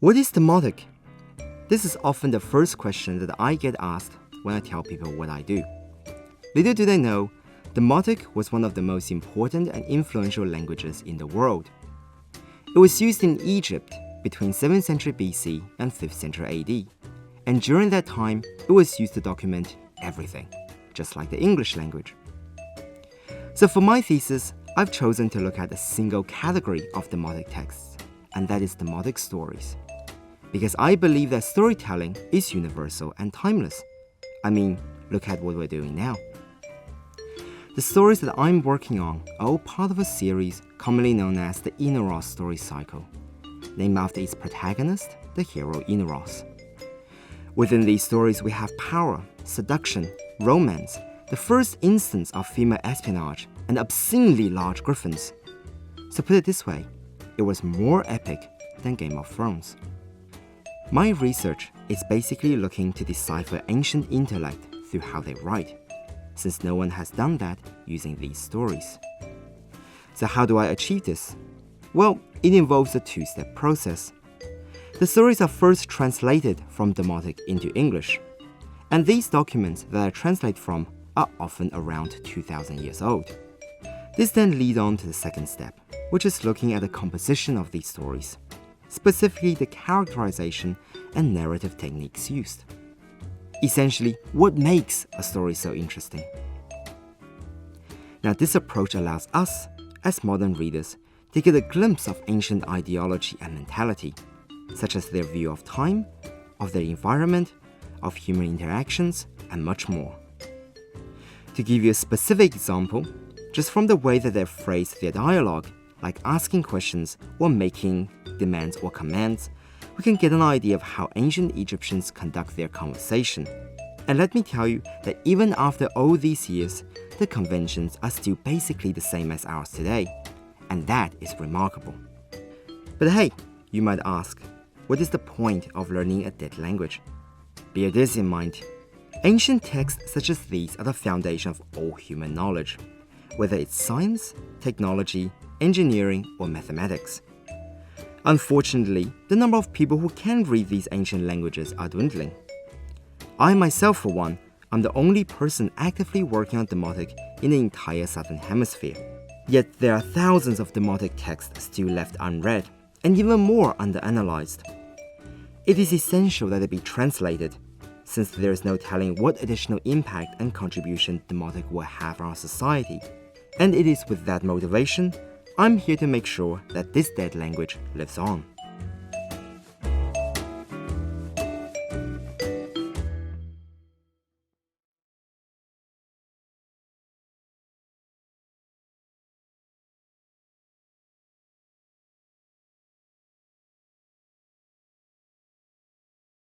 What is Demotic? This is often the first question that I get asked when I tell people what I do. Little do they know, Demotic was one of the most important and influential languages in the world. It was used in Egypt between 7th century BC and 5th century AD, and during that time, it was used to document everything, just like the English language. So for my thesis, I've chosen to look at a single category of Demotic texts, and that is Demotic stories. Because I believe that storytelling is universal and timeless. I mean, look at what we're doing now. The stories that I'm working on are all part of a series commonly known as the Inaros story cycle, named after its protagonist, the hero Inaros. Within these stories, we have power, seduction, romance, the first instance of female espionage, and obscenely large griffins. So put it this way, it was more epic than Game of Thrones. My research is basically looking to decipher ancient intellect through how they write, since no one has done that using these stories. So how do I achieve this? Well, it involves a two-step process. The stories are first translated from Demotic into English, and these documents that I translate from are often around 2,000 years old. This then leads on to the second step, which is looking at the composition of these stories, specifically the characterization and narrative techniques used. Essentially, what makes a story so interesting? Now, this approach allows us, as modern readers, to get a glimpse of ancient ideology and mentality, such as their view of time, of their environment, of human interactions, and much more. To give you a specific example, just from the way that they phrase their dialogue, like asking questions or making demands or commands, we can get an idea of how ancient Egyptians conduct their conversation. And let me tell you that even after all these years, the conventions are still basically the same as ours today. And that is remarkable. But hey, you might ask, what is the point of learning a dead language? Bear this in mind. Ancient texts such as these are the foundation of all human knowledge, whether it's science, technology, engineering, or mathematics. Unfortunately, the number of people who can read these ancient languages are dwindling. I myself, for one, am the only person actively working on Demotic in the entire Southern Hemisphere. Yet there are thousands of Demotic texts still left unread, and even more underanalyzed. It is essential that they be translated, since there is no telling what additional impact and contribution Demotic will have on our society. And it is with that motivation, I'm here to make sure that this dead language lives on.